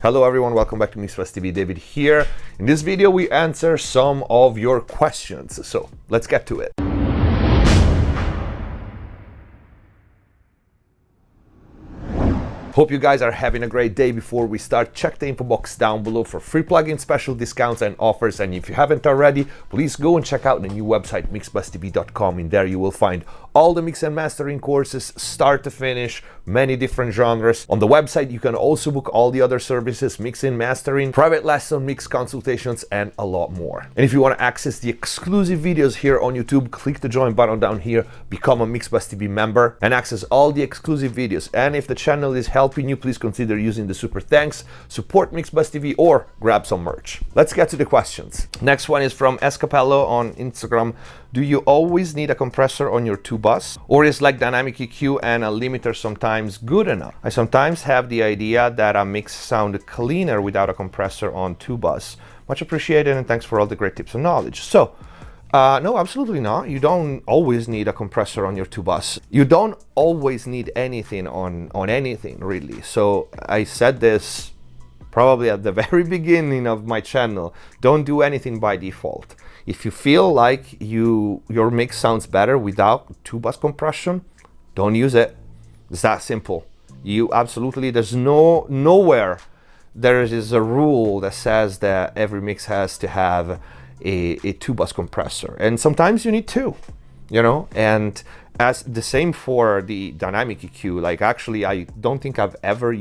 Hello everyone, welcome back to McSolaar TV. David here. In this video we answer some of your questions. So let's get to it. Hope you guys are having a great day. Before we start, check the info box down below for free plugin special discounts and offers. And if you haven't already, please go and check out the new website mixbusstv.com. In there you will find all the mix and mastering courses, start to finish, many different genres. On the website you can also book all the other services, mixing, mastering, private lesson, mix consultations, and a lot more. And if you want to access the exclusive videos here on YouTube, click the join button down here, become a MixBusTV member, and access all the exclusive videos. And if the channel is helping you, please consider using the super thanks, support MixBusTV, or grab some merch. Let's get to the questions. Next one is from Escapello on Instagram. Do you always need a compressor on your 2-bus? Or is like dynamic EQ and a limiter sometimes good enough? I sometimes have the idea that a mix sound cleaner without a compressor on 2-bus. Much appreciated, and thanks for all the great tips and knowledge. So, no, absolutely not. You don't always need a compressor on your 2-bus. You don't always need anything on anything, really. So I said this probably at the very beginning of my channel. Don't do anything by default. If you feel like your mix sounds better without 2-bus compression, don't use it. It's that simple. You absolutely, there's nowhere there is a rule that says that every mix has to have a 2-bus compressor, and sometimes you need two, you know. And as the same for the dynamic EQ. Like, actually, I don't think I've ever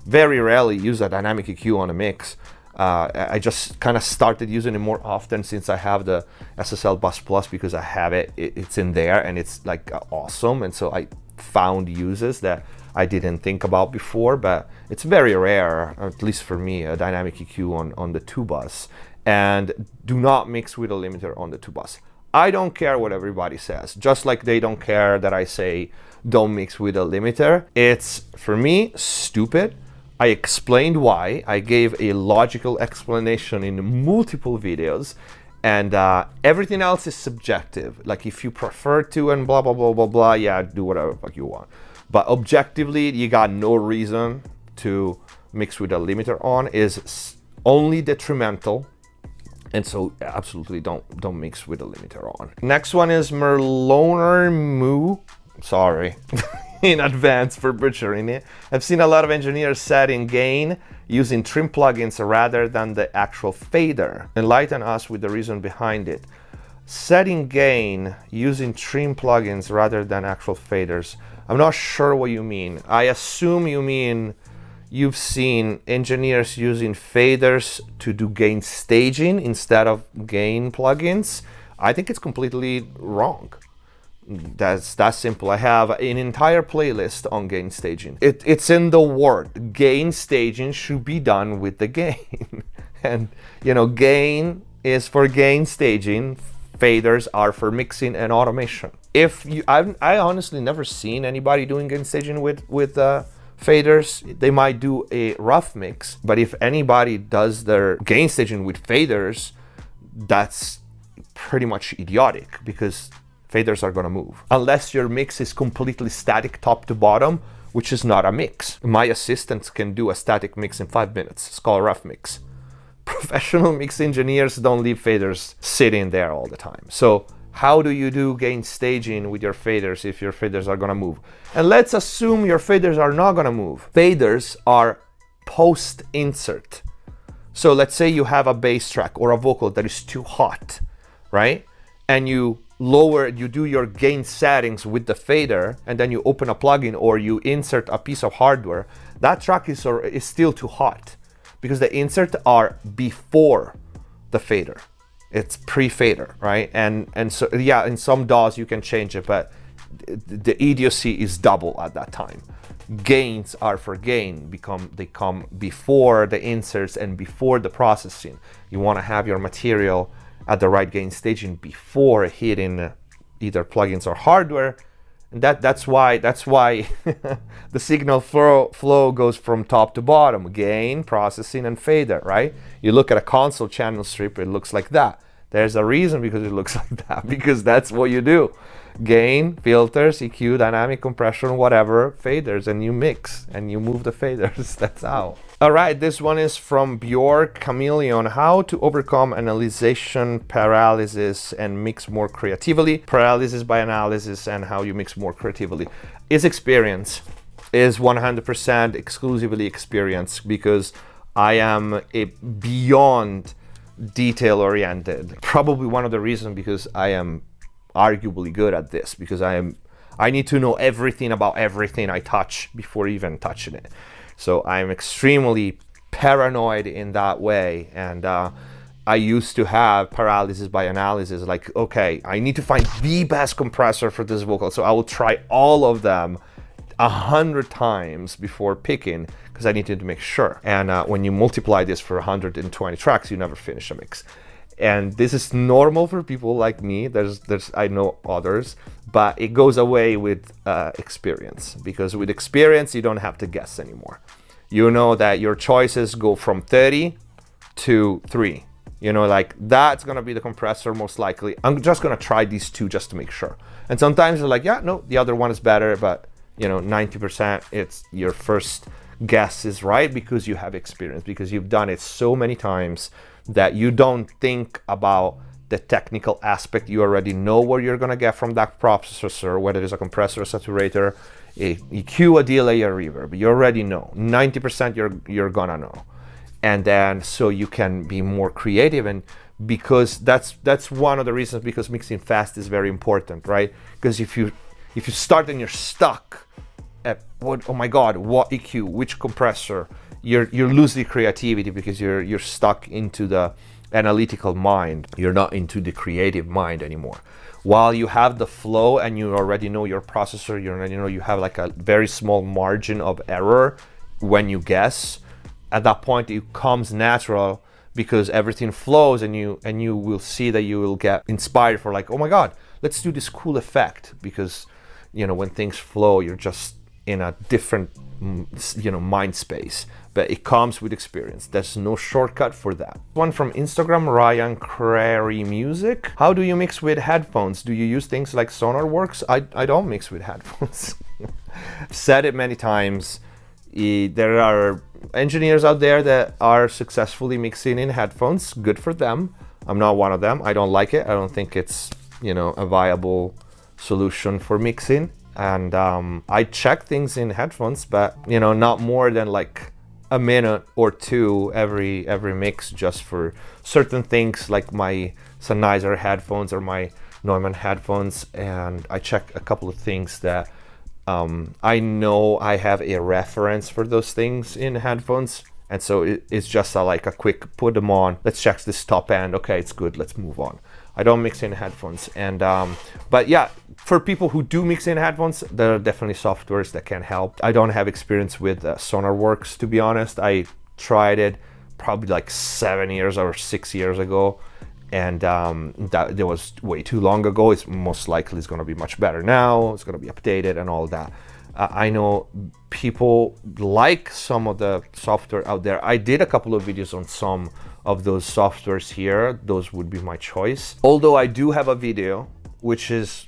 very rarely use a dynamic EQ on a mix. I just kind of started using it more often since I have the SSL Bus Plus, because I have it's in there and it's like awesome. And so I found uses that I didn't think about before, but it's very rare, at least for me, a dynamic EQ on the 2-bus. And do not mix with a limiter on the 2-bus. I don't care what everybody says, just like they don't care that I say don't mix with a limiter. It's, for me, stupid. I explained why. I gave a logical explanation in multiple videos, and everything else is subjective. Like, if you prefer to and blah, blah, blah, blah, blah, yeah, do whatever the fuck you want. But objectively, you got no reason to mix with a limiter on. Is only detrimental. And so absolutely don't mix with a limiter on. Next one is Merloner Moo. Sorry in advance for butchering it. I've seen a lot of engineers setting gain using trim plugins rather than the actual fader. Enlighten us with the reason behind it. Setting gain using trim plugins rather than actual faders. I'm not sure what you mean. I assume you mean you've seen engineers using faders to do gain staging instead of gain plugins. I think it's completely wrong. That's that simple. I have an entire playlist on gain staging. It's in the word. Gain staging should be done with the gain. And, you know, gain is for gain staging. Faders are for mixing and automation. I honestly never seen anybody doing gain staging with faders. They might do a rough mix, but if anybody does their gain staging with faders, that's pretty much idiotic, because faders are gonna move. Unless your mix is completely static top to bottom, which is not a mix. My assistants can do a static mix in 5 minutes. It's called a rough mix. Professional mix engineers don't leave faders sitting there all the time. So how do you do gain staging with your faders if your faders are gonna move? And let's assume your faders are not gonna move. Faders are post-insert. So let's say you have a bass track or a vocal that is too hot, right? And you do your gain settings with the fader, and then you open a plugin or you insert a piece of hardware. That track is still too hot, because the inserts are before the fader. It's pre-fader, right? And so, yeah, in some DAWs you can change it, but the idiocy is double at that time. Gains are for gain, they come before the inserts and before the processing. You want to have your material at the right gain staging before hitting either plugins or hardware. And that's why the signal flow goes from top to bottom: gain, processing, and fader, right? You look at a console channel strip, it looks like that. There's a reason because it looks like that, because that's what you do. gain, filters, EQ, dynamic compression, whatever, faders, and you mix and you move the faders. That's how. All right, this one is from Bjork Chameleon. How to overcome analyzation paralysis and mix more creatively. Paralysis by analysis and how you mix more creatively. Is experience. Is 100% exclusively experience, because I am a beyond detail oriented. Probably one of the reasons because I am arguably good at this, because I need to know everything about everything I touch before even touching it. So I'm extremely paranoid in that way, and I used to have paralysis by analysis, like, okay, I need to find the best compressor for this vocal, so I will try all of them 100 times before picking, because I needed to make sure. And when you multiply this for 120 tracks, you never finish a mix. And this is normal for people like me. There's I know others, but it goes away with experience, because with experience you don't have to guess anymore. You know that your choices go from 30 to 3. You know, like, that's gonna be the compressor most likely. I'm just gonna try these two just to make sure. And sometimes you're like, yeah, no, the other one is better, but you know, 90% it's your first guess is right, because you have experience, because you've done it so many times that you don't think about the technical aspect. You already know what you're gonna get from that processor, whether it's a compressor, a saturator, a EQ, a delay, a reverb. You already know. 90% you're gonna know. And then so you can be more creative, and because that's one of the reasons because mixing fast is very important, right? Because if you start and you're stuck at what, oh my god, what EQ, which compressor, you're losing creativity, because you're stuck into the analytical mind. You're not into the creative mind anymore. While you have the flow and you already know your processor, you already know you have like a very small margin of error when you guess. At that point it comes natural, because everything flows, and you will see that you will get inspired for, like, oh my god, let's do this cool effect, because you know, when things flow, you're just in a different, you know, mind space. But it comes with experience. There's no shortcut for that. One from Instagram, Ryan Crary Music. How do you mix with headphones? Do you use things like SonarWorks? I don't mix with headphones. I've said it many times. There are engineers out there that are successfully mixing in headphones. Good for them. I'm not one of them. I don't like it. I don't think it's, you know, a viable solution for mixing. And I check things in headphones, but you know, not more than like a minute or two every mix, just for certain things like my Sennheiser headphones or my Neumann headphones. And I check a couple of things that I know I have a reference for those things in headphones, and so it's just like a quick put them on, let's check this top end, okay, it's good, let's move on. I don't mix in headphones. And but yeah, for people who do mix in headphones, there are definitely softwares that can help. I don't have experience with SonarWorks, to be honest. I tried it probably like 7 years or 6 years ago, and that was way too long ago. It's most likely it's going to be much better now. It's going to be updated and all that. I know people like some of the software out there. I did a couple of videos on some of those softwares here. Those would be my choice. Although I do have a video which is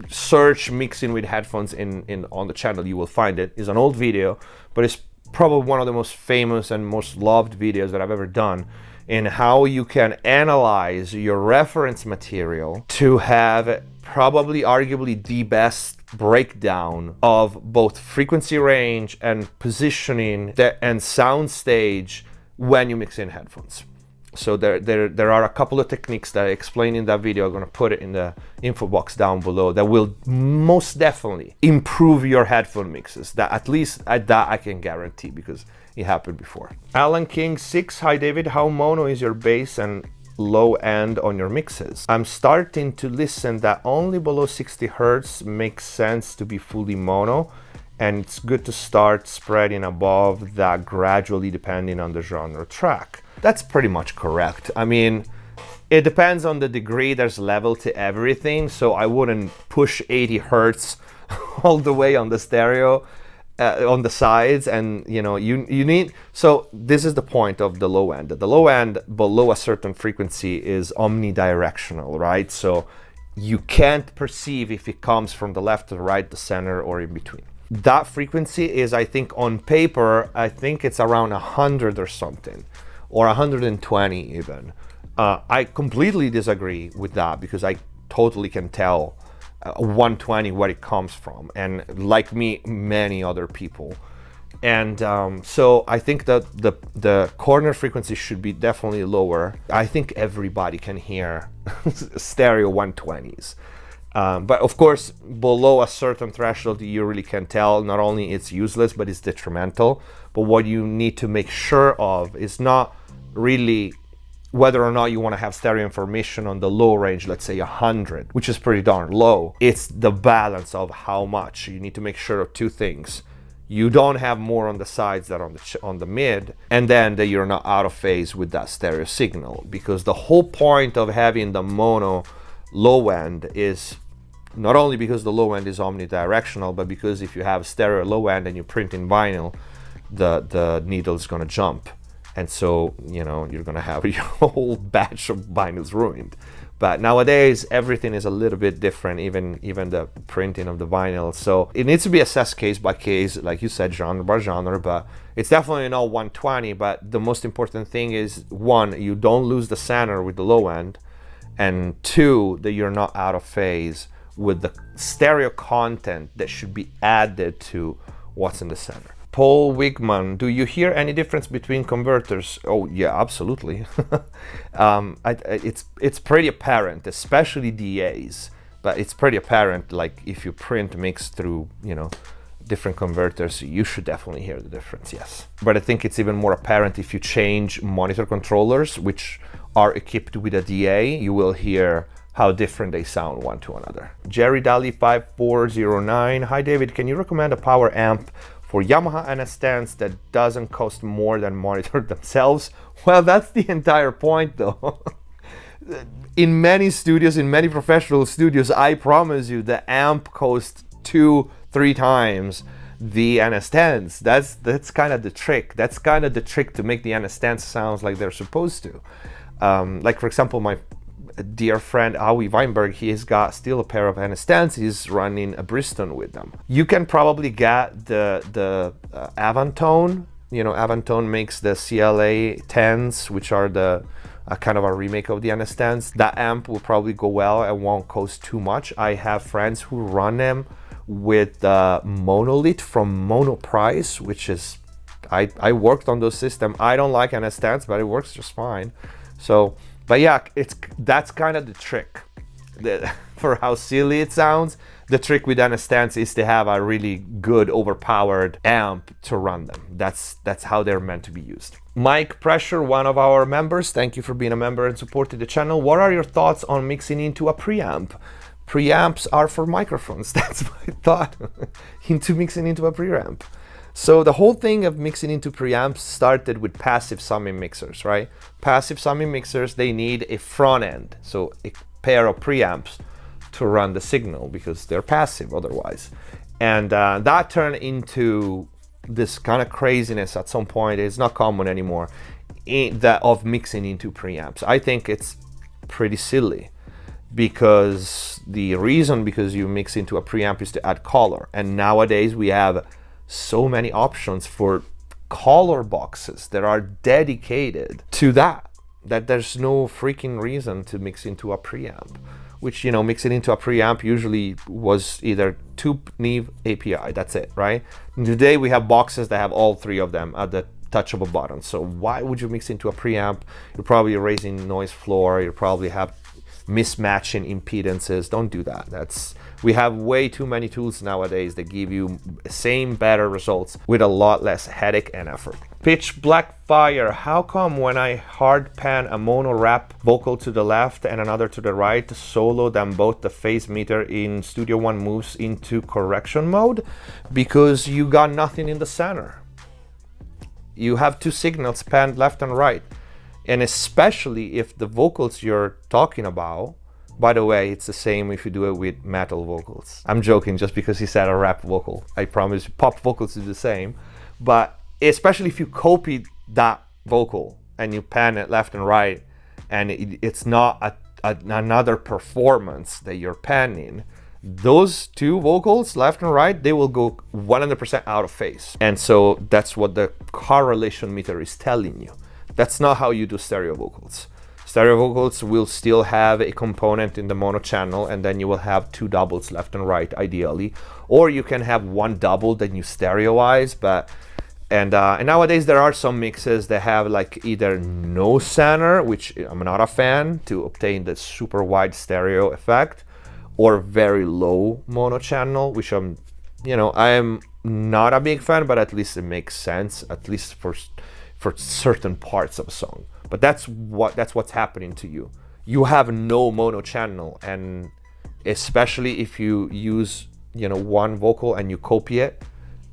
search mixing with headphones in on the channel. You will find it. It's an old video, but it's probably one of the most famous and most loved videos that I've ever done, in how you can analyze your reference material to have probably arguably the best breakdown of both frequency range and positioning and sound stage when you mix in headphones. So there are a couple of techniques that I explain in that video. I'm going to put it in the info box down below that will most definitely improve your headphone mixes. That at least at that I can guarantee, because it happened before. Alan King 6, hi David, how mono is your bass and low end on your mixes? I'm starting to listen that only below 60 Hertz makes sense to be fully mono, and it's good to start spreading above that gradually depending on the genre track. That's pretty much correct. I mean, it depends on the degree. There's level to everything, so I wouldn't push 80 Hertz all the way on the stereo, on the sides, and you know, you need, so this is the point of the low end. The low end below a certain frequency is omnidirectional, right? So you can't perceive if it comes from the left, the right, the center, or in between. That frequency is, I think, on paper, I think it's around 100 or something, or 120 even. I completely disagree with that, because I totally can tell 120 where it comes from, and like me, many other people. And so I think that the corner frequency should be definitely lower. I think everybody can hear stereo 120s. But of course, below a certain threshold, you really can tell not only it's useless, but it's detrimental. But what you need to make sure of is not really whether or not you want to have stereo information on the low range, let's say 100, which is pretty darn low. It's the balance of how much. You need to make sure of two things. You don't have more on the sides than on the mid, and then that you're not out of phase with that stereo signal, because the whole point of having the mono low end is not only because the low end is omnidirectional, but because if you have stereo low end and you print in vinyl, the needle is going to jump, and so you're going to have your whole batch of vinyls ruined. But nowadays everything is a little bit different, even the printing of the vinyl. So it needs to be assessed case by case, like you said, genre by genre. But it's definitely not 120. But the most important thing is, one, you don't lose the center with the low end, and two, that you're not out of phase with the stereo content that should be added to what's in the center. Paul Wigman, do you hear any difference between converters? Oh yeah, absolutely. It's pretty apparent, especially DAs, but it's pretty apparent. Like if you print mix through different converters, you should definitely hear the difference, yes. But I think it's even more apparent if you change monitor controllers, which are equipped with a DA. You will hear how different they sound one to another. Jerry Daly 5409, hi David, can you recommend a power amp for Yamaha NS stands that doesn't cost more than monitor themselves? Well, that's the entire point though. In many studios, in many professional studios, I promise you the amp costs 2-3 times the NS stands. That's kind of the trick. That's kind of the trick to make the NS stands sound like they're supposed to. Like for example, my dear friend Howie Weinberg, he's got still a pair of NS stands. He's running a Bristol with them. You can probably get the Avantone. Avantone makes the CLA 10s, which are the kind of a remake of the NS stands. That amp will probably go well and won't cost too much. I have friends who run them with the Monolith from Monoprice, which is, I worked on those systems. I don't like NS stands, but it works just fine. So, but yeah, that's kind of the trick. For how silly it sounds, the trick with NS stands is to have a really good overpowered amp to run them. That's how they're meant to be used. Mike Pressure, one of our members, thank you for being a member and supporting the channel. What are your thoughts on mixing into a preamp? Preamps are for microphones. That's my thought into mixing into a preamp. So the whole thing of mixing into preamps started with passive Sammi mixers, right? Passive Sammi mixers, they need a front end, so a pair of preamps to run the signal, because they're passive otherwise. And that turned into this kind of craziness at some point. It's not common anymore of mixing into preamps. I think it's pretty silly, because because you mix into a preamp is to add color, and nowadays we have so many options for color boxes that are dedicated to that there's no freaking reason to mix into a preamp, which mixing into a preamp usually was either tube Neve API, that's it, right? And today we have boxes that have all three of them at the touch of a button. So why would you mix into a preamp? You're probably raising noise floor, you probably have mismatching impedances. Don't do that. We have way too many tools nowadays that give you same better results with a lot less headache and effort. Pitch Black Fire, how come when I hard pan a mono rap vocal to the left and another to the right solo, then both the phase meter in Studio One moves into correction mode? Because you got nothing in the center. You have two signals panned left and right. And especially if the vocals you're talking about, by the way, it's the same if you do it with metal vocals. I'm joking just because he said a rap vocal. I promise pop vocals do the same. But especially if you copy that vocal and you pan it left and right, and it's not another performance that you're panning, those two vocals, left and right, they will go 100% out of phase. And so that's what the correlation meter is telling you. That's not how you do stereo vocals. Stereo vocals will still have a component in the mono channel, and then you will have two doubles left and right, ideally. Or you can have one double that you stereoize, and nowadays there are some mixes that have like either no center, which I'm not a fan, to obtain the super wide stereo effect, or very low mono channel, which I'm not a big fan, but at least it makes sense, at least for certain parts of a song. But that's what's happening to you. You have no mono channel, and especially if you use one vocal and you copy it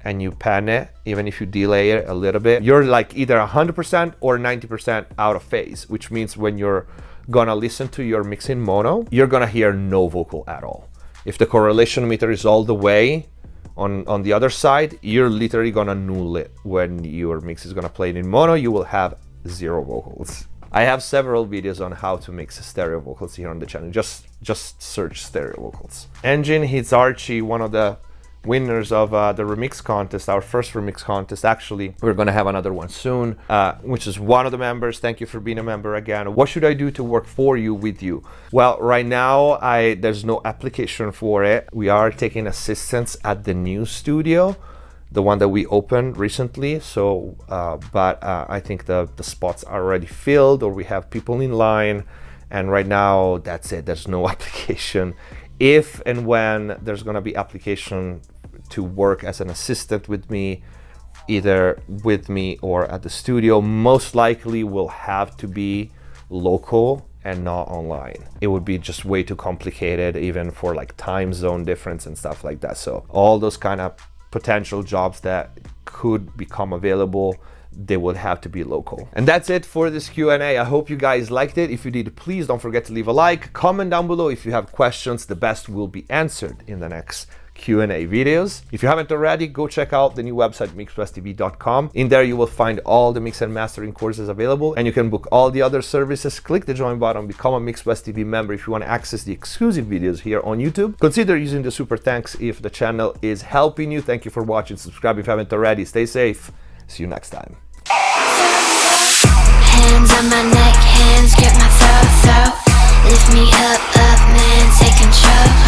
and you pan it, even if you delay it a little bit, you're like either 100% or 90% out of phase, which means when you're gonna listen to your mix in mono, you're gonna hear no vocal at all. If the correlation meter is all the way on the other side, you're literally gonna null it. When your mix is gonna play it in mono, you will have 0 vocals. I have several videos on how to mix stereo vocals here on the channel. Just search stereo vocals. Engine hits Archie, one of the winners of the remix contest, our first remix contest. Actually, we're gonna have another one soon, which is one of the members. Thank you for being a member again. What should I do to work for you, with you? Well, right now there's no application for it. We are taking assistance at the new studio, the one that we opened recently. So but I think the spots are already filled, or we have people in line, and right now that's it. There's no application. If and when there's gonna be application to work as an assistant with me, either with me or at the studio, most likely will have to be local and not online. It would be just way too complicated, even for like time zone difference and stuff like that. So all those kind of potential jobs that could become available, they would have to be local. And that's it for this Q&A. I hope you guys liked it. If you did, please don't forget to leave a like, comment down below if you have questions. The best will be answered in the next Q&A videos. If you haven't already, go check out the new website, mixbusstv.com. In there you will find all the mix and mastering courses available, and you can book all the other services. Click the join button, become a MixBustTV member if you want to access the exclusive videos here on YouTube. Consider using the super thanks if the channel is helping you. Thank you for watching. Subscribe if you haven't already. Stay safe. See you next time. Hands on my neck, hands grip my throat. Lift me up, man, take control.